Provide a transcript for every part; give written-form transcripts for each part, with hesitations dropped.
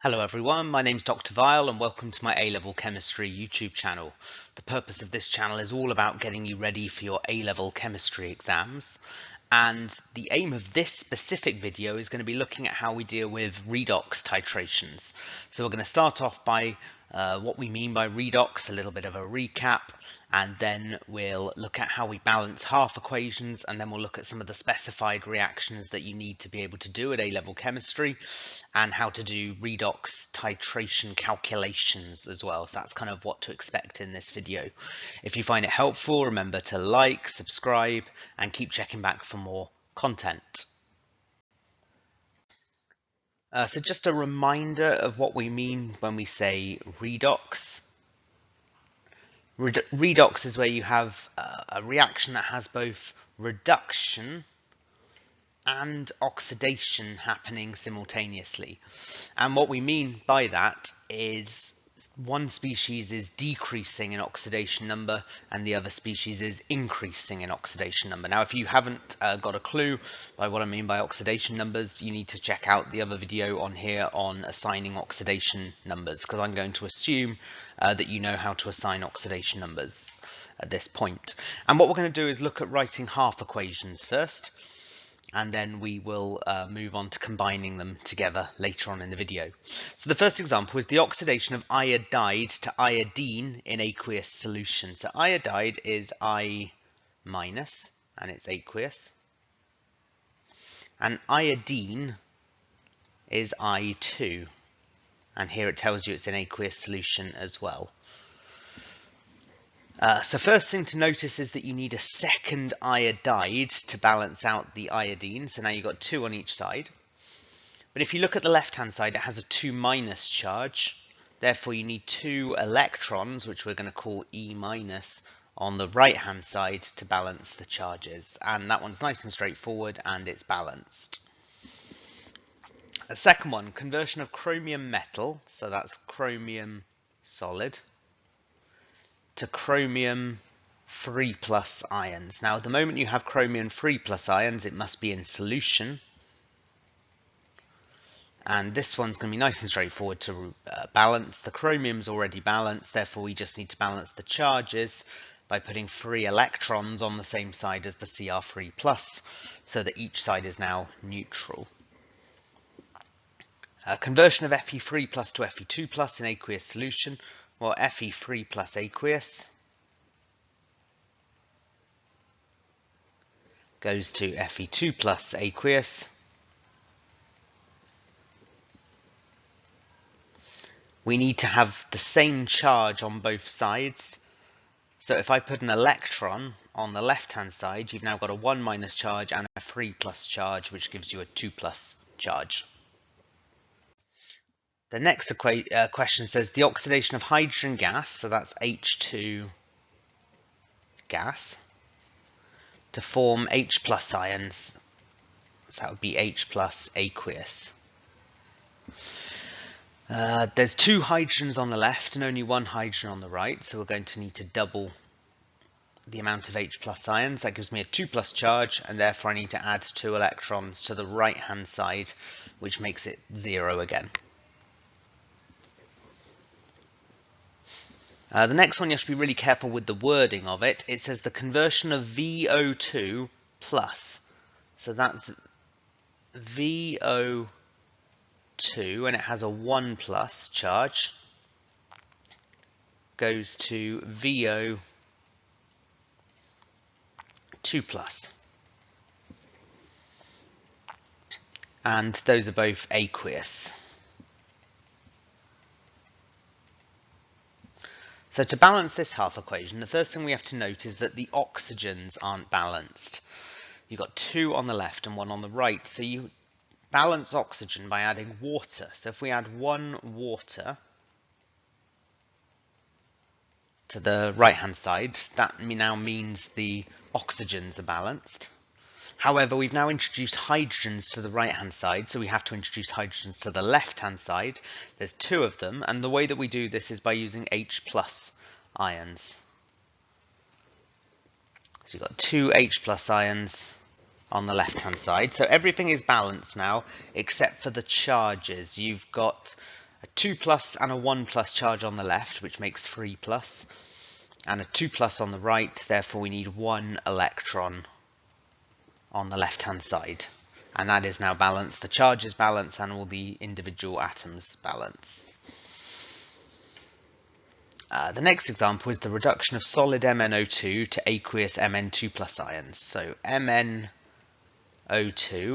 Hello everyone, my name's Dr. Vile and welcome to my A-Level Chemistry YouTube channel. The purpose of this channel is all about getting you ready for your A-Level Chemistry exams. And the aim of this specific video is going to be looking at how we deal with redox titrations. So we're going to start off by what we mean by redox, a little bit of a recap, and then we'll look at how we balance half equations, and then we'll look at some of the specified reactions that you need to be able to do at A-Level Chemistry, and how to do redox titration calculations as well. So that's kind of what to expect in this video. If you find it helpful, remember to like, subscribe, and keep checking back for more content. So just a reminder of what we mean when we say redox. Redox is where you have a reaction that has both reduction and oxidation happening simultaneously. And what we mean by that is one species is decreasing in oxidation number and the other species is increasing in oxidation number. Now, if you haven't got a clue by what I mean by oxidation numbers, you need to check out the other video on here on assigning oxidation numbers, because I'm going to assume that you know how to assign oxidation numbers at this point. And what we're going to do is look at writing half equations first, and then we will move on to combining them together later on in the video. So the first example is the oxidation of iodide to iodine in aqueous solution. So iodide is I minus, and it's aqueous. And iodine is I2, and here it tells you it's in aqueous solution as well. So first thing to notice is that you need a second iodide to balance out the iodine. So now you've got 2 on each side. But if you look at the left-hand side, it has a 2 minus charge. Therefore, you need 2 electrons, which we're going to call E minus, on the right-hand side to balance the charges. And that one's nice and straightforward, and it's balanced. The second one, conversion of chromium metal, so that's chromium solid, to chromium 3+ ions. Now, at the moment you have chromium 3+ ions, it must be in solution. And this one's going to be nice and straightforward to balance. The chromium's already balanced, therefore we just need to balance the charges by putting 3 electrons on the same side as the Cr3+, so that each side is now neutral. Conversion of Fe3+ to Fe2+ in aqueous solution. Well, Fe3+ aqueous goes to Fe2+ aqueous. We need to have the same charge on both sides. So if I put an electron on the left-hand side, you've now got a 1 minus charge and a 3+ charge, which gives you a 2+ charge. The next question says the oxidation of hydrogen gas, so that's H2 gas, to form H+ ions. So that would be H+ aqueous. There's 2 hydrogens on the left and only 1 hydrogen on the right, so we're going to need to double the amount of H+ ions. That gives me a 2+ charge, and therefore I need to add 2 electrons to the right-hand side, which makes it 0 again. The next one, you have to be really careful with the wording of it. It says the conversion of VO2 plus. So that's VO2, and it has a 1+ charge, goes to VO2+. And those are both aqueous. So to balance this half equation, the first thing we have to note is that the oxygens aren't balanced. You've got 2 on the left and 1 on the right. So you balance oxygen by adding water. So if we add 1 water to the right-hand side, that now means the oxygens are balanced. However, we've now introduced hydrogens to the right-hand side, so we have to introduce hydrogens to the left-hand side. There's 2 of them, and the way that we do this is by using H+ ions. So you've got 2 H+ ions on the left-hand side. So everything is balanced now, except for the charges. You've got a 2 plus and a 1 plus charge on the left, which makes 3 plus, and a 2 plus on the right, therefore we need 1 electron on the left hand side. And that is now balanced. The charges balance and all the individual atoms balance. The next example is the reduction of solid MnO2 to aqueous Mn2 plus ions. So MnO2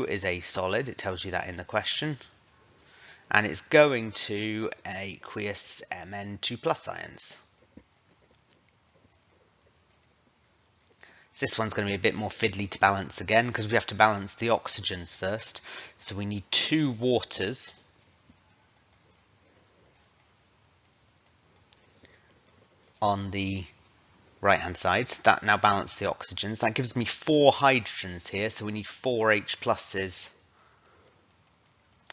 is a solid, it tells you that in the question, and it's going to aqueous Mn2 plus ions. This one's going to be a bit more fiddly to balance again because we have to balance the oxygens first. So we need 2 waters on the right hand side. That now balances the oxygens. That gives me 4 hydrogens here, so we need 4 H pluses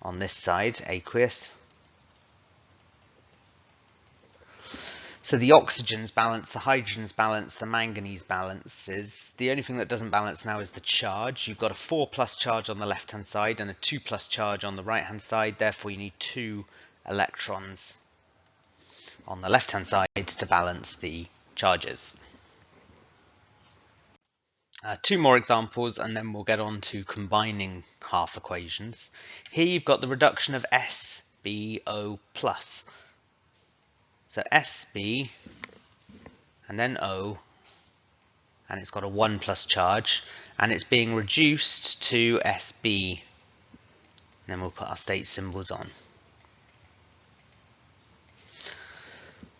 on this side, aqueous. So the oxygens balance, the hydrogens balance, the manganese balances. The only thing that doesn't balance now is the charge. You've got a 4 plus charge on the left hand side and a 2 plus charge on the right hand side. Therefore you need 2 electrons on the left hand side to balance the charges. 2 more examples and then we'll get on to combining half equations. Here you've got the reduction of SbO+. So Sb and then O, and it's got a 1 plus charge, and it's being reduced to Sb. And then we'll put our state symbols on.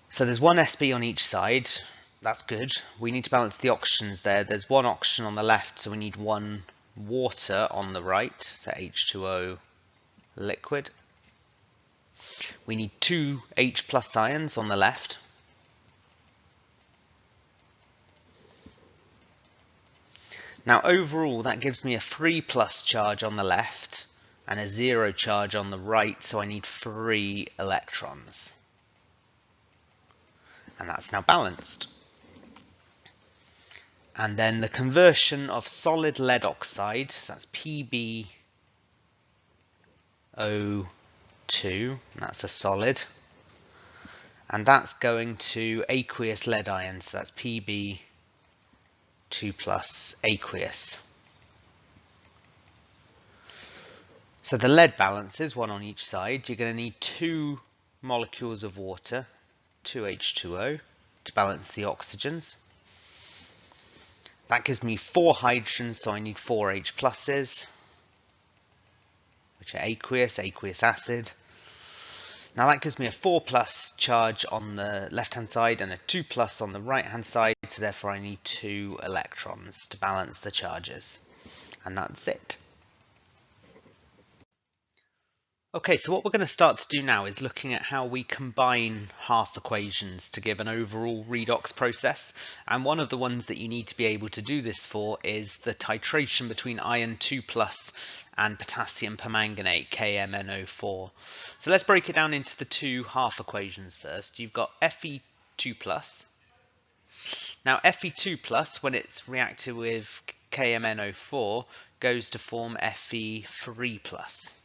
So there's 1 Sb on each side. That's good. We need to balance the oxygens there. There's 1 oxygen on the left, so we need 1 water on the right, so H2O liquid. We need 2 H plus ions on the left. Now overall that gives me a 3 plus charge on the left and a 0 charge on the right, so I need 3 electrons. And that's now balanced. And then the conversion of solid lead oxide, so that's PbO2, that's a solid, and that's going to aqueous lead ions, so that's Pb2 plus aqueous. So the lead balances, 1 on each side. You're going to need 2 molecules of water, 2H2O, to balance the oxygens. That gives me 4 hydrogens, so I need 4 H pluses, which are aqueous acid. Now that gives me a 4 plus charge on the left hand side and a 2 plus on the right hand side, so therefore I need 2 electrons to balance the charges. And that's it. Okay, so what we're going to start to do now is looking at how we combine half equations to give an overall redox process. And one of the ones that you need to be able to do this for is the titration between iron 2 plus and potassium permanganate, KMNO4. So let's break it down into the 2 half equations first. You've got Fe2 plus. Now Fe2 plus, when it's reacted with KMNO4, goes to form Fe3 plus.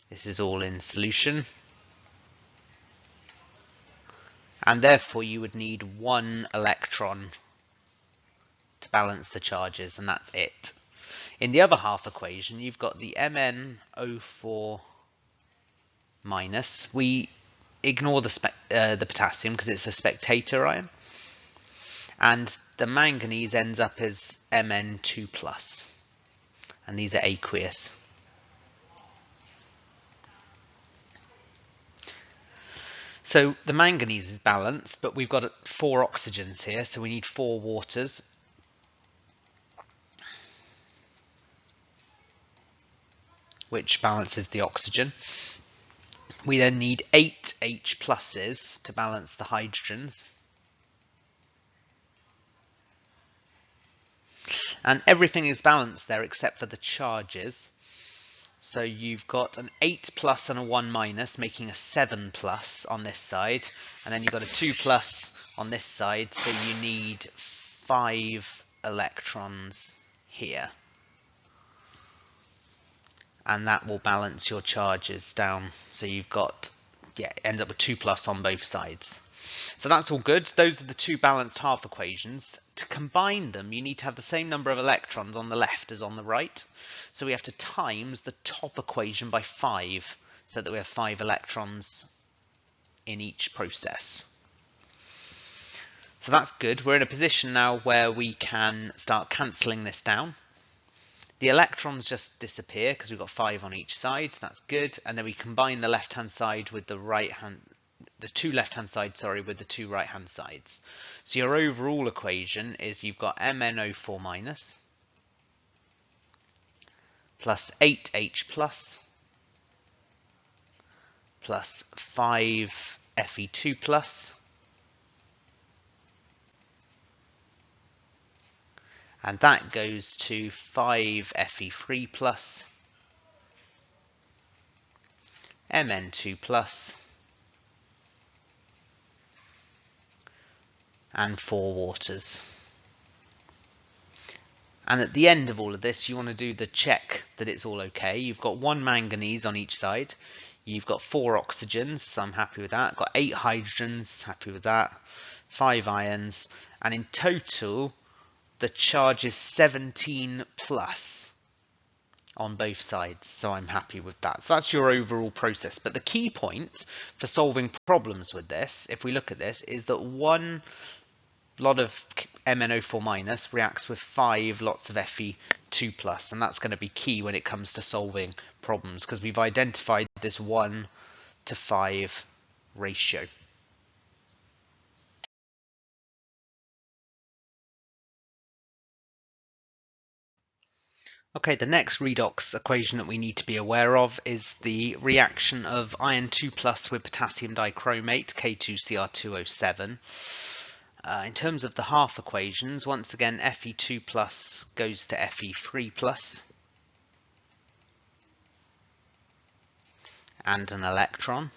This is all in solution. And therefore you would need 1 electron to balance the charges, and that's it. In the other half equation, you've got the MnO4 minus. We ignore the potassium because it's a spectator ion. And the manganese ends up as Mn2 plus. And these are aqueous. So the manganese is balanced, but we've got 4 oxygens here, so we need 4 waters. Which balances the oxygen. We then need 8 H pluses to balance the hydrogens. And everything is balanced there except for the charges. So you've got an 8 plus and a 1 minus, making a 7 plus on this side. And then you've got a 2 plus on this side, so you need 5 electrons here. and that will balance your charges down. So you've got, end up with 2 plus on both sides. So that's all good. Those are the two balanced half equations. To combine them, you need to have the same number of electrons on the left as on the right. So we have to times the top equation by 5, so that we have 5 electrons in each process. So that's good. We're in a position now where we can start cancelling this down. The electrons just disappear because we've got 5 on each side. So that's good. And then we combine the left-hand side with the right-hand, the two left-hand sides, sorry, with the two right-hand sides. So your overall equation is you've got MnO4 minus plus 8H plus 5 Fe2 plus, and that goes to 5 Fe3 plus, Mn2 plus, and 4 waters. And at the end of all of this, you want to do the check that it's all okay. You've got 1 manganese on each side. You've got 4 oxygens, so I'm happy with that. Got 8 hydrogens, happy with that. 5 ions, and in total, the charge is 17 plus on both sides, so I'm happy with that. So that's your overall process. But the key point for solving problems with this, if we look at this, is that 1 lot of MnO4 minus reacts with 5 lots of Fe2 plus, and that's going to be key when it comes to solving problems, because we've identified this 1 to 5 ratio. Okay, the next redox equation that we need to be aware of is the reaction of iron 2 plus with potassium dichromate, K2Cr2O7. In terms of the half equations, once again, Fe2 plus goes to Fe3 plus and an electron.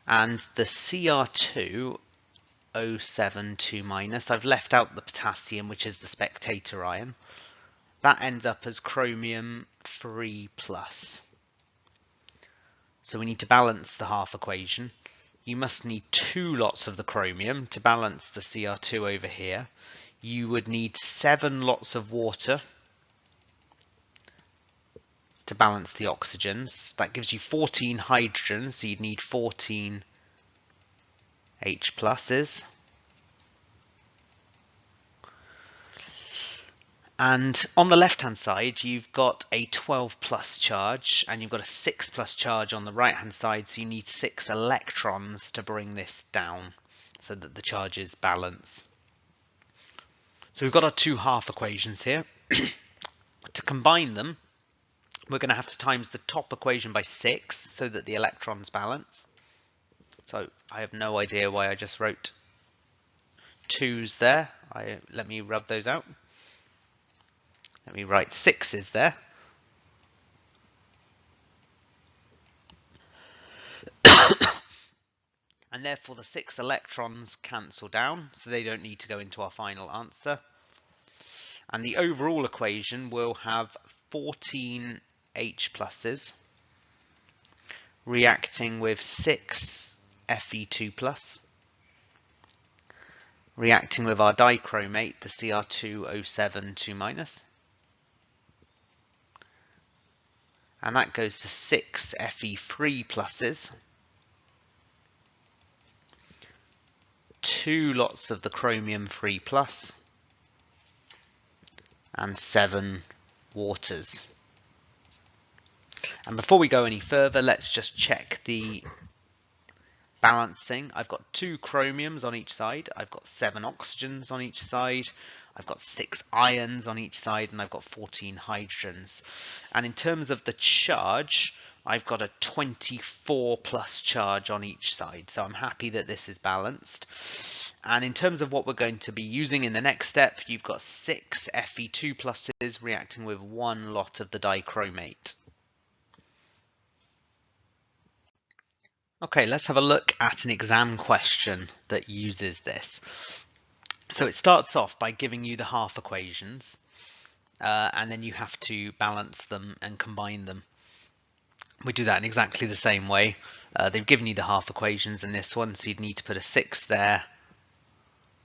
And the Cr2O7 2 minus, I've left out the potassium, which is the spectator ion. That ends up as chromium 3 plus. So we need to balance the half equation. You must need 2 lots of the chromium to balance the Cr2 over here. You would need 7 lots of water to balance the oxygens. That gives you 14 hydrogens, so you'd need 14 H pluses. And on the left-hand side, you've got a 12 plus charge, and you've got a 6 plus charge on the right-hand side, so you need 6 electrons to bring this down so that the charges balance. So we've got our 2 half equations here. To combine them, we're going to have to times the top equation by 6 so that the electrons balance. So I have no idea why I just wrote 2's there. Let me rub those out. Let me write 6's there. And therefore the 6 electrons cancel down, so they don't need to go into our final answer. And the overall equation will have 14 H pluses reacting with 6 Fe2 plus, reacting with our dichromate, the Cr2O7 2 minus. And that goes to 6 Fe3 pluses, 2 lots of the chromium 3 plus, and 7 waters. And before we go any further, let's just check the balancing. I've got 2 chromiums on each side, I've got 7 oxygens on each side, I've got 6 ions on each side, and I've got 14 hydrogens. And in terms of the charge, I've got a 24 plus charge on each side, so I'm happy that this is balanced. And in terms of what we're going to be using in the next step, you've got 6 Fe2 pluses reacting with 1 lot of the dichromate. Okay, let's have a look at an exam question that uses this. So it starts off by giving you the half equations, and then you have to balance them and combine them. We do that in exactly the same way. They've given you the half equations in this one, so you'd need to put a 6 there,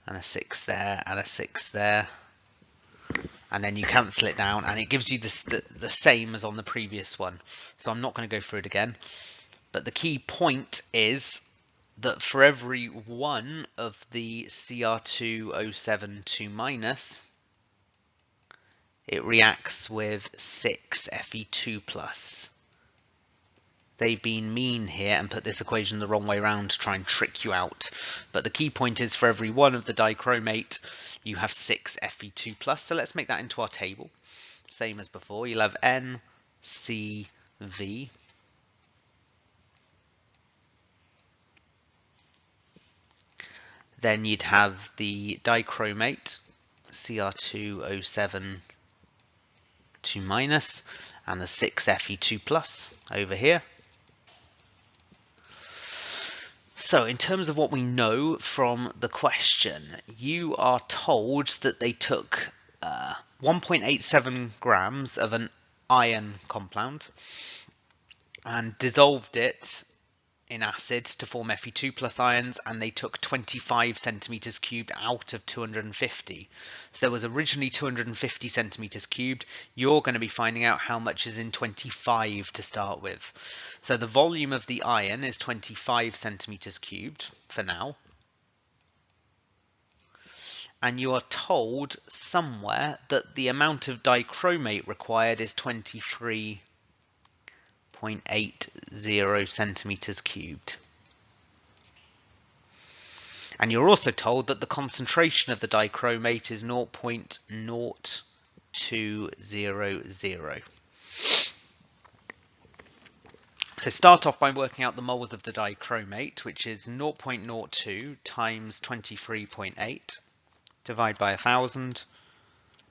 and a 6 there, and a 6 there, and then you cancel it down, and it gives you the same as on the previous one. So I'm not going to go through it again, but the key point is that for every one of the Cr2O7 it reacts with 6 Fe2+. They've been mean here and put this equation the wrong way around to try and trick you out. But the key point is for every one of the dichromate, you have 6 Fe2+. So let's make that into our table. Same as before, you'll have NCV. Then you'd have the dichromate, Cr2O7 and the 6 Fe2+ over here. So in terms of what we know from the question, you are told that they took 1.87 grams of an iron compound and dissolved it in acid to form Fe2+ ions, and they took 25 centimeters cubed out of 250. So there was originally 250 centimeters cubed. You're going to be finding out how much is in 25 to start with. So the volume of the iron is 25 centimeters cubed for now. And you are told somewhere that the amount of dichromate required is 23.80 centimeters cubed. And you're also told that the concentration of the dichromate is 0.0200. So start off by working out the moles of the dichromate, which is 0.02 times 23.8, divide by 1,000,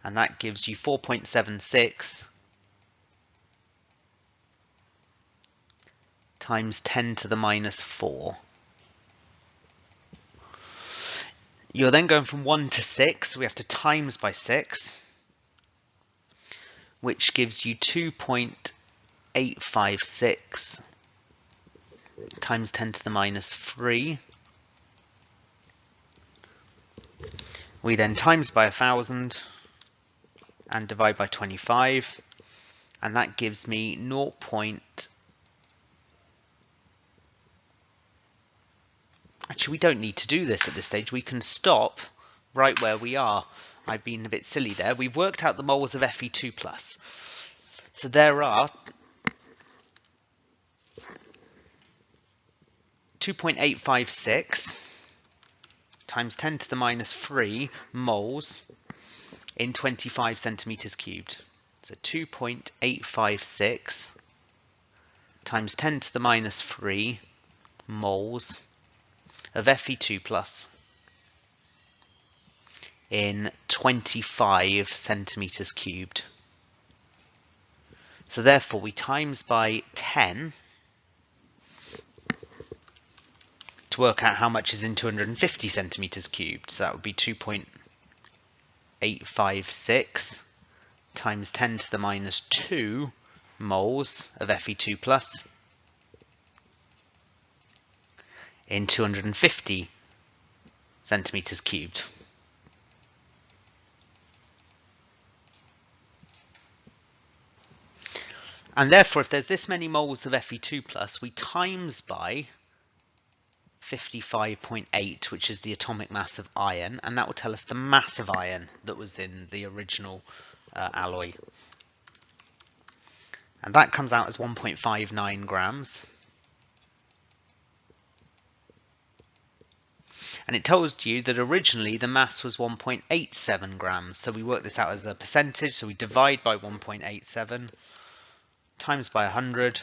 and that gives you 4.76 times 10 to the minus 4. You're then going from 1 to 6, so we have to times by 6, which gives you 2.856 times 10 to the minus 3. We then times by 1,000 and divide by 25, and that gives me 0. Actually, we don't need to do this at this stage. We can stop right where we are. I've been a bit silly there. We've worked out the moles of Fe2+. So there are 2.856 times 10 to the minus 3 moles in 25 centimeters cubed. So 2.856 times 10 to the minus 3 moles of Fe2+ in 25 centimeters cubed. So therefore we times by 10 to work out how much is in 250 centimeters cubed. So that would be 2.856 times 10 to the minus 2 moles of Fe2+ in 250 centimeters cubed. And therefore, if there's this many moles of Fe2+, we times by 55.8, which is the atomic mass of iron, and that will tell us the mass of iron that was in the original alloy. And that comes out as 1.59 grams. And it tells you that originally the mass was 1.87 grams. So we work this out as a percentage. So we divide by 1.87 times by 100.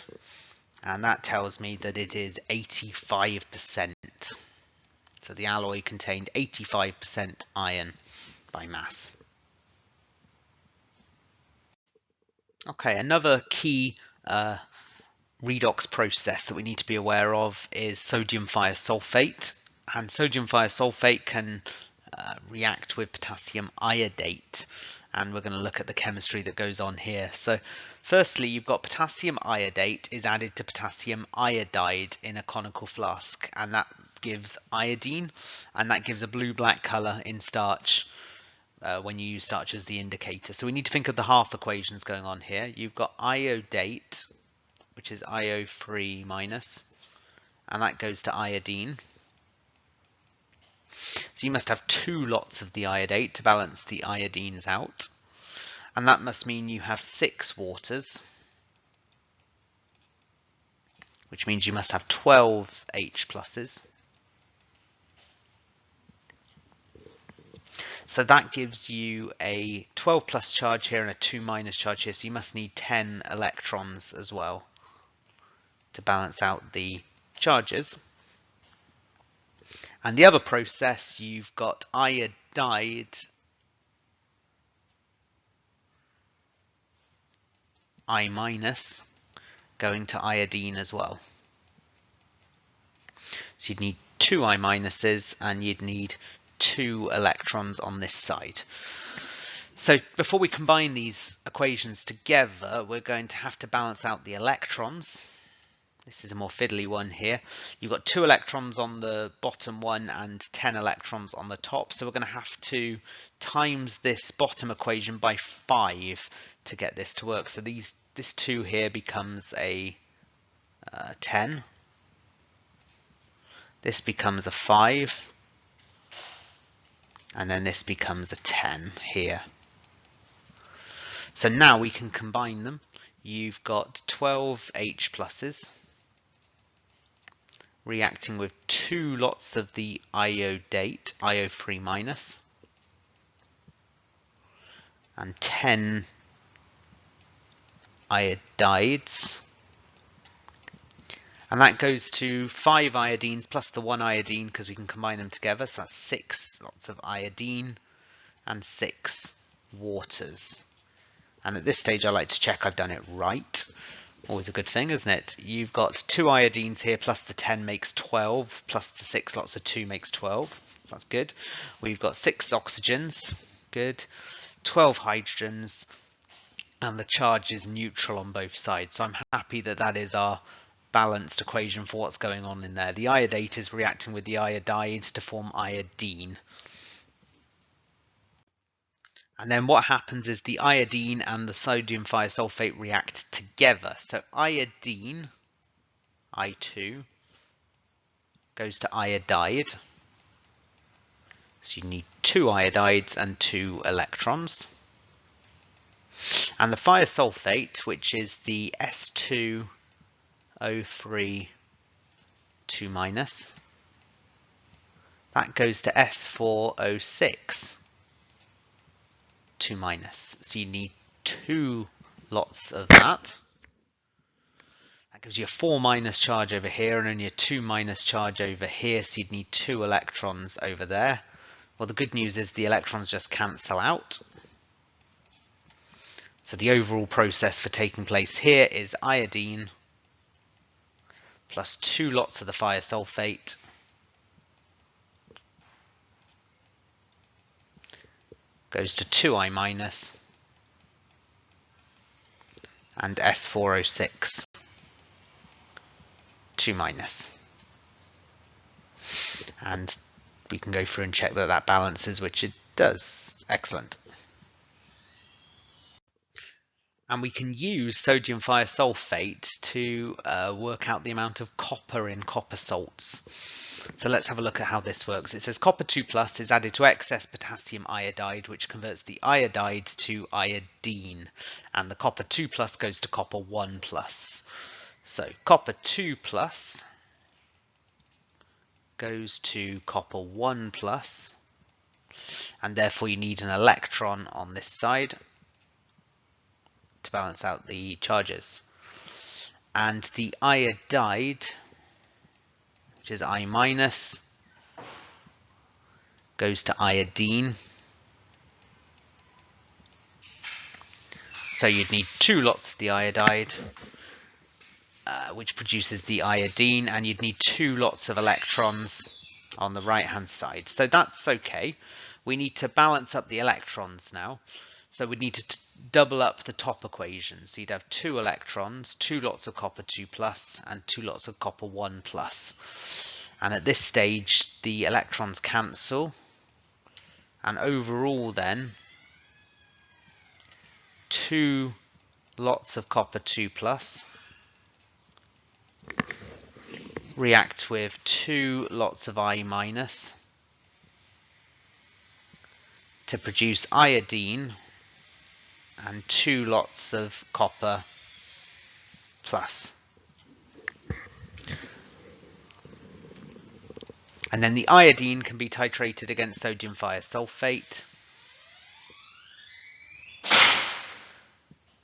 And that tells me that it is 85%. So the alloy contained 85% iron by mass. Okay, another key redox process that we need to be aware of is sodium thiosulfate. And sodium thiosulfate can react with potassium iodate. and we're going to look at the chemistry that goes on here. So firstly, you've got potassium iodate is added to potassium iodide in a conical flask, and that gives iodine, and that gives a blue-black color in starch when you use starch as the indicator. So we need to think of the half equations going on here. You've got iodate, which is IO3 minus, and that goes to iodine. So you must have 2 lots of the iodate to balance the iodines out. And that must mean you have 6 waters, which means you must have 12 H pluses. So that gives you a 12 plus charge here and a 2 minus charge here. So you must need 10 electrons as well to balance out the charges. And the other process, you've got iodide I minus going to iodine as well. So you'd need 2 I minuses and you'd need 2 electrons on this side. So before we combine these equations together, we're going to have to balance out the electrons. This is a more fiddly one here. You've got 2 electrons on the bottom one and 10 electrons on the top. So we're going to have to times this bottom equation by 5 to get this to work. So this 2 here becomes a 10. This becomes a 5. And then this becomes a 10 here. So now we can combine them. You've got 12 H pluses reacting with 2 lots of the iodate, IO3 minus, and 10 iodides. And that goes to 5 iodines plus the 1 iodine because we can combine them together. So that's 6 lots of iodine and 6 waters. And at this stage, I like to check I've done it right. Always a good thing, isn't it? You've got 2 iodines here plus the 10 makes 12 plus the 6 lots of 2 makes 12. So that's good. We've got 6 oxygens. Good. 12 hydrogens. And the charge is neutral on both sides. So I'm happy that that is our balanced equation for what's going on in there. The iodate is reacting with the iodides to form iodine. And then what happens is the iodine and the sodium thiosulfate react together. So iodine, I2, goes to iodide. So you need 2 iodides and 2 electrons. And the thiosulfate, which is the S2O3 2 minus, that goes to S4O6 2 minus. So you need 2 lots of that. That gives you a 4 minus charge over here and only a 2 minus charge over here. So you'd need 2 electrons over there. Well, the good news is the electrons just cancel out. So the overall process for taking place here is iodine plus 2 lots of the thiosulfate goes to 2I minus and S4O6 2 minus. And we can go through and check that that balances, which it does. Excellent. And we can use sodium thiosulfate to work out the amount of copper in copper salts. So let's have a look at how this works. It says copper 2 plus is added to excess potassium iodide, which converts the iodide to iodine. And the copper 2 plus goes to copper 1 plus. So copper 2 plus goes to copper 1 plus. And therefore you need an electron on this side to balance out the charges. And the iodide, which is I minus, goes to iodine. So you'd need 2 lots of the iodide, which produces the iodine, and you'd need 2 lots of electrons on the right hand side. So that's okay. We need to balance up the electrons now. So we'd need to double up the top equation. So you'd have 2 electrons, 2 lots of copper 2 plus, and 2 lots of copper 1 plus. And at this stage, the electrons cancel. And overall then, 2 lots of copper 2 plus react with 2 lots of I minus to produce iodine and 2 lots of copper plus. And then the iodine can be titrated against sodium thiosulfate.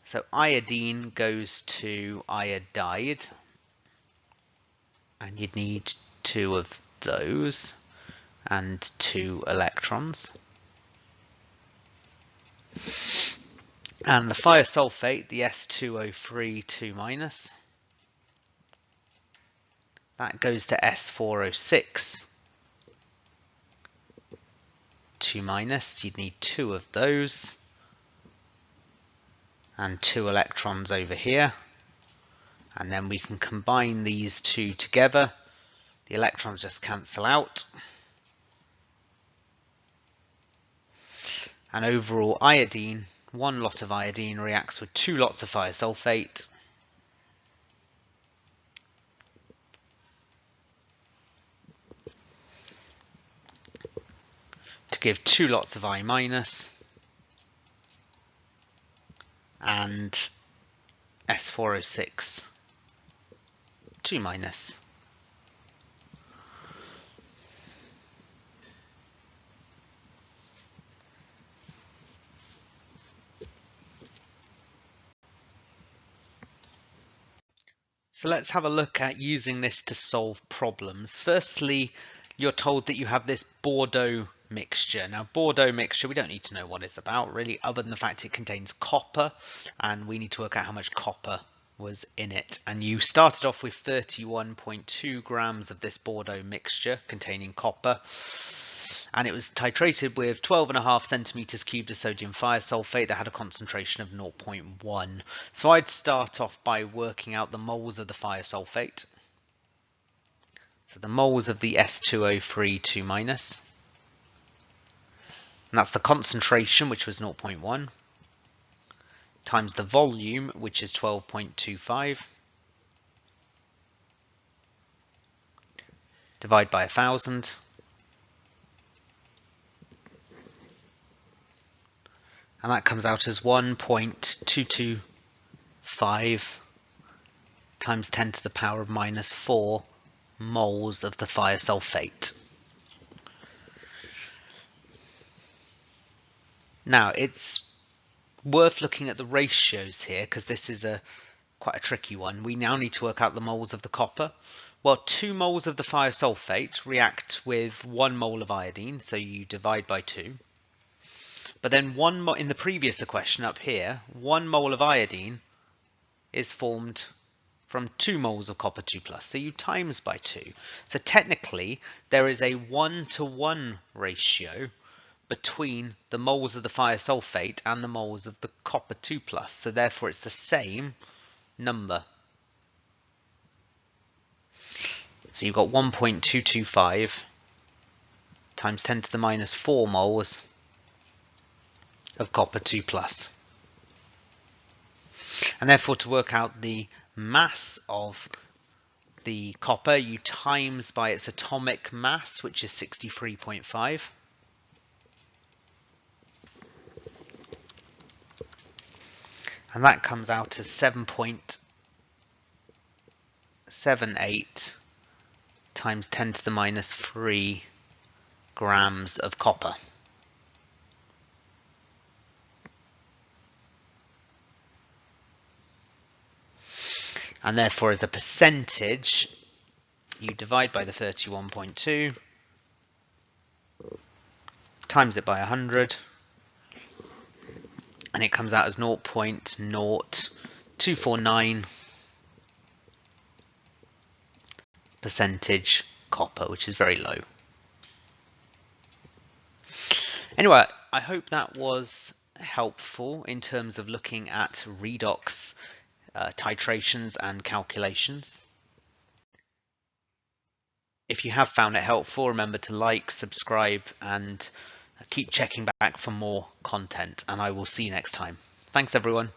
So iodine goes to iodide, and you'd need 2 of those and 2 electrons. And the thiosulfate, the S2O3 2 minus, that goes to S4O6 2 minus. You'd need 2 of those and 2 electrons over here. And then we can combine these 2 together. The electrons just cancel out. And overall iodine, 1 lot of iodine reacts with 2 lots of thiosulfate. To give 2 lots of I minus and S4O6 2 minus. So let's have a look at using this to solve problems. Firstly, you're told that you have this Bordeaux mixture. Now, Bordeaux mixture, we don't need to know what it's about really, other than the fact it contains copper, and we need to work out how much copper was in it. And you started off with 31.2 grams of this Bordeaux mixture containing copper, and it was titrated with 12.5 centimeters cubed of sodium thiosulfate that had a concentration of 0.1. So I'd start off by working out the moles of the thiosulfate. So the moles of the S2O3 2 minus, and that's the concentration, which was 0.1, times the volume, which is 12.25, divide by 1,000, and that comes out as 1.225 times 10 to the power of minus 4 moles of the thiosulfate. Now, it's worth looking at the ratios here because this is quite a tricky one. We now need to work out the moles of the copper. Well, 2 moles of the thiosulfate react with 1 mole of iodine, so you divide by 2. But then in the previous equation up here, 1 mole of iodine is formed from 2 moles of copper 2 plus, so you times by 2. So technically, there is a 1-to-1 ratio between the moles of the thiosulfate and the moles of the copper 2 plus, so therefore it's the same number. So you've got 1.225 times 10 to the minus 4 moles of copper 2 plus. And therefore, to work out the mass of the copper, you times by its atomic mass, which is 63.5. And that comes out as 7.78 times 10 to the minus 3 grams of copper. And therefore, as a percentage, you divide by the 31.2, times it by 100, and it comes out as 0.0249% copper, which is very low. Anyway, I hope that was helpful in terms of looking at redox titrations and calculations. If you have found it helpful, remember to like, subscribe, and keep checking back for more content, and I will see you next time. Thanks everyone.